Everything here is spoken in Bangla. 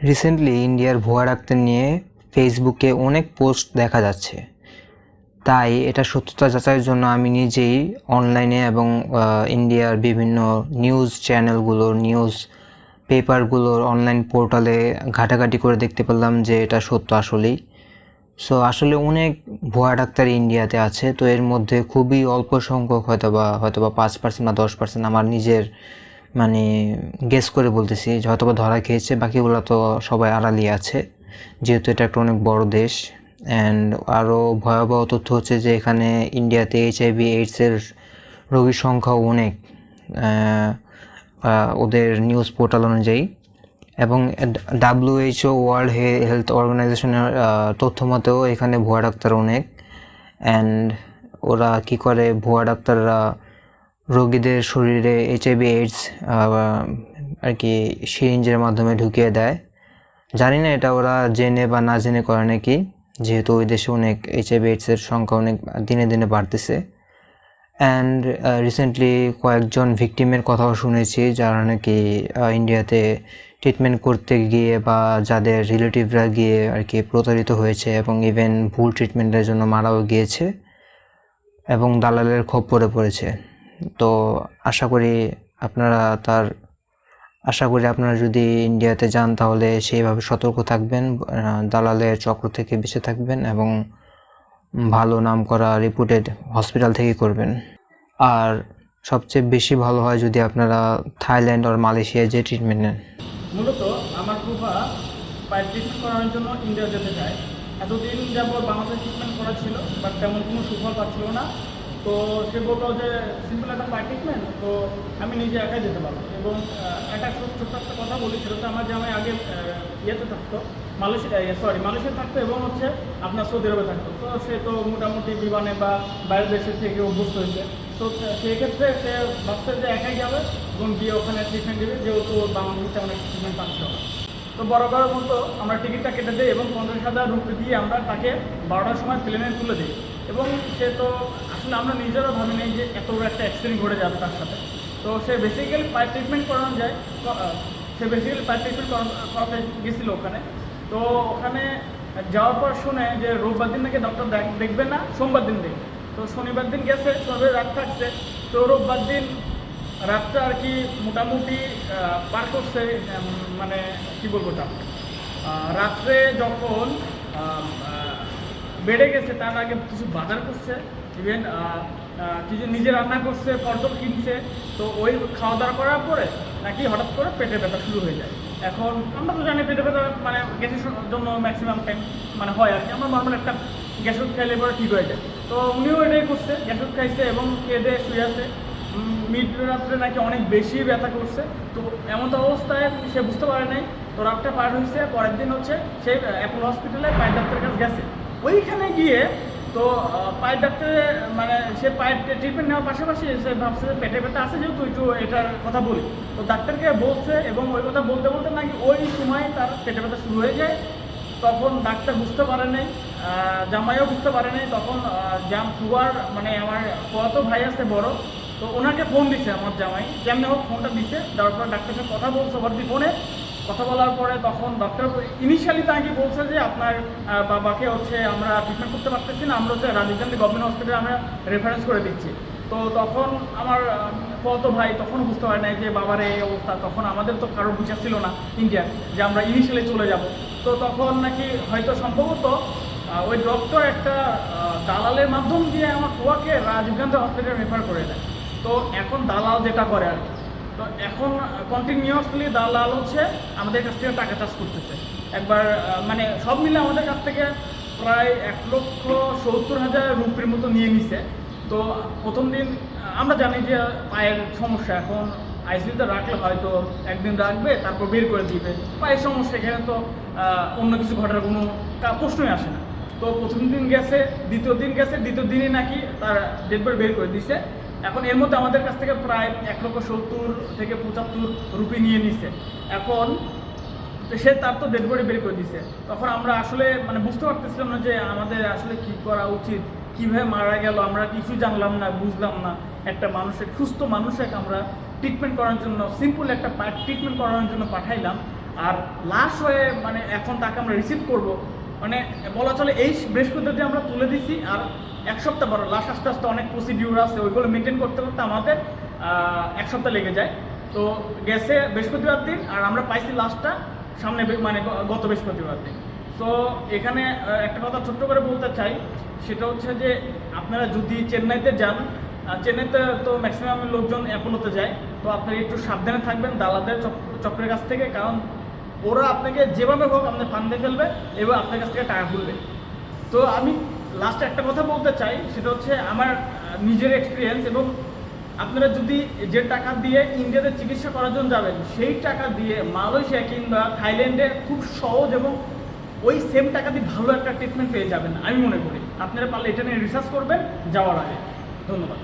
রিসেন্টলি ইন্ডিয়ার ভুয়া ডাক্তার নিয়ে ফেসবুকে অনেক পোস্ট দেখা যাচ্ছে। তাই এটা সত্যতা যাচাইয়ের জন্য আমি নিজেই অনলাইনে এবং ইন্ডিয়ার বিভিন্ন নিউজ চ্যানেলগুলোর নিউজ পেপারগুলোর অনলাইন পোর্টালে ঘাটাঘাটি করে দেখতে পেলাম যে এটা সত্য আসলেই। সো আসলে অনেক ভুয়া ডাক্তার ইন্ডিয়াতে আছে। তো এর মধ্যে খুবই অল্প সংখ্যক হয়তোবা 5% বা 10% আমার নিজের মানে গেস করে বলতেছি যে হয়তোবা ধরা খেয়েছে, বাকিগুলো তো সবাই আড়ালি আছে, যেহেতু এটা একটা অনেক বড় দেশ। অ্যান্ড আরও ভয়াবহ তথ্য হচ্ছে যে এখানে ইন্ডিয়াতে HIV এইডসের রোগীর সংখ্যাও অনেক, ওদের নিউজ পোর্টাল অনুযায়ী। এবং WHO ওয়ার্ল্ড হেলথ অর্গানাইজেশনের তথ্য মতেও এখানে ভুয়া ডাক্তার অনেক। অ্যান্ড ওরা কি করে, ভুয়া ডাক্তাররা রোগীদের শরীরে HIV এইডস আর কি সিরিঞ্জের মাধ্যমে ঢুকিয়ে দেয়। জানি না এটা ওরা জেনে বা না জেনে করে নাকি, যেহেতু ওই দেশে অনেক HIV এইডসের সংখ্যা অনেক দিনে দিনে বাড়তেছে। অ্যান্ড রিসেন্টলি কয়েকজন ভিকটিমের কথাও শুনেছি যারা নাকি ইন্ডিয়াতে ট্রিটমেন্ট করতে গিয়ে বা যাদের রিলেটিভরা গিয়ে আর কি প্রতারিত হয়েছে এবং ইভেন ভুল ট্রিটমেন্টের জন্য মারাও গিয়েছে এবং দালালের খপ্পরে পড়েছে। তো আশা করি আপনারা যদি ইন্ডিয়াতে যান তাহলে সেইভাবে সতর্ক থাকবেন, দালালের চক্র থেকে বেঁচে থাকবেন এবং ভালো নাম করা রিপুটেড হসপিটাল থেকে করবেন। আর সবচেয়ে বেশি ভালো হয় যদি আপনারা থাইল্যান্ড আর মালয়েশিয়ায় যে ট্রিটমেন্ট নেন। মূলত আমার ফুফা পায়ের ট্রিটমেন্ট করানোর জন্য ইন্ডিয়া যেতে চায়। এতদিন যাবৎ বাংলাদেশ ট্রিটমেন্ট করা ছিল, বাট তেমন কোনো সুফল পাচ্ছিল না। তো সে বললো যে সিম্পল একটা পায়ের ট্রিটমেন্ট, তো আমি নিজে একাই যেতে পারবো। এবং একটা ছোট্ট একটা কথা বলি, সেটা হচ্ছে আমার জামাই আগে ইয়েতে থাকতো, মালয়েশিয়া থাকতো এবং হচ্ছে আপনার সৌদি আরবে থাকতো। তো সে তো মোটামুটি বিমানে বা বাইরের দেশের থেকে অভ্যস্ত হয়েছে। তো সেক্ষেত্রে সে ভাবছে যে একাই যাবে এবং গিয়ে ওখানে ট্রিটমেন্ট দেবে, যেহেতু বাংলাদেশে অনেক ট্রিটমেন্ট পাচ্ছে না। তো বরাবর মতো আমরা টিকিটটা কেটে দিই এবং 50,000 রুপি দিয়ে আমরা তাকে 12টার সময় প্লেনে তুলে দিই। এবং সে তো আসলে আমরা নিজেরও ভাবি নেই যে এত বড় একটা অ্যাক্সিডেন্ট ঘটে যাবে তার সাথে। তো সে বেসিক্যালি পায়ের ট্রিটমেন্ট করানো যায়, করাতে গেছিলো ওখানে। তো ওখানে যাওয়ার পর শুনে যে রোববার দিন নাকি ডক্টর দেখবে না, সোমবার দিন দেখবে। তো শনিবার দিন গেছে, শনিবার রাত থাকছে। তো রোববার দিন রাতটা আর কি মোটামুটি পার করছে, মানে কি বলবো তা, রাত্রে যখন বেড়ে গেছে তার আগে কিছু বাজার করছে, ইভেন কিছু নিজে রান্না করছে, পটল কিনছে। তো ওই খাওয়া দাওয়া করার পরে নাকি হঠাৎ করে পেটে ব্যথা শুরু হয়ে যায়। এখন আমরা তো জানি পেটে ব্যথা মানে গ্যাসের জন্য ম্যাক্সিমাম টাইম মানে হয় আর কি, আমরা নর্মাল একটা গ্যাস ওষুধ খাইলে পরে ঠিক হয়ে যায়। তো উনিও এটাই করছে, গ্যাস ওষুধ খাইছে এবং খেয়ে দিয়ে শুয়ে আছে। মিড রাত্রে নাকি অনেক বেশি ব্যথা করছে। তো এমন তো অবস্থায় সে বুঝতে পারে নাই। তো রাতটা পার হয়েছে, পরের দিন হচ্ছে সে অ্যাপোলো হসপিটালে পায়ের ডাক্তারের কাছে গেছে। ওইখানে গিয়ে তো পায়ের ডাক্তারে মানে সে পায়ের ট্রিটমেন্ট নেওয়ার পাশাপাশি সে ভাবছে যে পেটে ব্যথা আছে, যেহেতু একটু এটার কথা বলি। তো ডাক্তারকে বলছে এবং ওই কথা বলতে বলতে নাকি ওই সময় তার পেটে ব্যথা শুরু হয়ে যায়। তখন ডাক্তার বুঝতে পারে নাই, জামাইও বুঝতে পারে নাই। তখন ফুয়ার মানে আমার ফুয়াতো ভাই আছে বড়, তো ওনাকে ফোন দিছে আমার জামাই, যেমনি হোক ফোনটা দিছে। দেওয়ার পর ডাক্তারের সাথে কথা বলছে ভর্তি ফোনে। কথা বলার পরে তখন ডক্টর ইনিশিয়ালি তাকে বলছে যে আপনার বাবাকে হচ্ছে আমরা ট্রিটমেন্ট করতে পারতেছি না, আমরা হচ্ছে রাজীব গান্ধী গভর্নমেন্ট হসপিটালে আমরা রেফারেন্স করে দিচ্ছি। তো তখন আমার ফুয়াতো ভাই তখনও বুঝতে পারে নাই যে বাবার এই অবস্থা। তখন আমাদের তো কারোর বুঝা ছিল না ইন্ডিয়ার যে আমরা ইনিশিয়ালি চলে যাব। তো তখন নাকি হয়তো সম্ভবত ওই ডক্টর একটা দালালের মাধ্যম দিয়ে আমার ফুয়াকে রাজীব গান্ধী হসপিটালে রেফার করে দেয়। তো এখন দালাল যেটা করে আর কি, তো এখন কন্টিনিউয়াসলি দালাল হচ্ছে আমাদের কাছ থেকে টাকা চার্জ করতেছে। একবার মানে সব মিলে আমাদের কাছ থেকে প্রায় 1,70,000 রুপির মতো নিয়ে নিছে। তো প্রথম দিন আমরা জানি যে পায়ের সমস্যা, এখন আইসিইউতে রাখলে হয়তো একদিন রাখবে, তারপর বের করে দিবে। পায়ের সমস্যা, এখানে তো অন্য কিছু ঘটার কোনো প্রশ্নই আসে না। তো প্রথম দিন গেছে, দ্বিতীয় দিন গেছে, দ্বিতীয় দিনই নাকি তার ডেড বডি বের করে দিছে। এখন এর মধ্যে আমাদের কাছ থেকে প্রায় 1,70,000 থেকে 75 রুপি নিয়ে নিছে। এখন সে তার তো ডেড বডি বের করে দিছে। তখন আমরা আসলে মানে বুঝতে পারতেছিলাম না যে আমাদের আসলে কি করা উচিত, কীভাবে মারা গেল আমরা কিছু জানলাম না, বুঝলাম না। একটা মানুষের সুস্থ মানুষকে আমরা ট্রিটমেন্ট করার জন্য, সিম্পল একটা ট্রিটমেন্ট করানোর জন্য পাঠাইলাম, আর লাস্ট হয়ে মানে এখন তাকে আমরা রিসিভ করব, মানে বলা চলে এই বৃহস্পতিবার আমরা তুলে দিছি। আর এক সপ্তাহ পর লাস্ট আস্তে আস্তে অনেক প্রসিডিউর আছে, ওইগুলো মেনটেন করতে করতে আমাদের এক সপ্তাহ লেগে যায়। তো গেছে বৃহস্পতিবার দিন, আর আমরা পাইছি লাস্টটা সামনে মানে গত বৃহস্পতিবার দিন। তো এখানে একটা কথা ছোট্ট করে বলতে চাই, সেটা হচ্ছে যে আপনারা যদি চেন্নাইতে যান, চেন্নাইতে তো ম্যাক্সিমাম লোকজন অ্যাপোলোতে যায়, তো আপনারা একটু সাবধানে থাকবেন দালালদের চক্রের কাছ থেকে, কারণ ওরা আপনাকে যেভাবে হোক আপনার ফান্ডে ফেলবে এবং আপনার কাছ থেকে টাকা খুলবে। তো আমি লাস্টে একটা কথা বলতে চাই, সেটা হচ্ছে আমার নিজের এক্সপিরিয়েন্স, এবং আপনারা যদি যে টাকা দিয়ে ইন্ডিয়াতে চিকিৎসা করার জন্য যাবেন, সেই টাকা দিয়ে মালয়েশিয়া কিংবা থাইল্যান্ডে খুব সহজ এবং ওই সেম টাকা দিয়ে ভালো একটা ট্রিটমেন্ট পেয়ে যাবেন আমি মনে করি। আপনারা পারলে এটা নিয়ে রিসার্চ করবেন যাওয়ার আগে। ধন্যবাদ।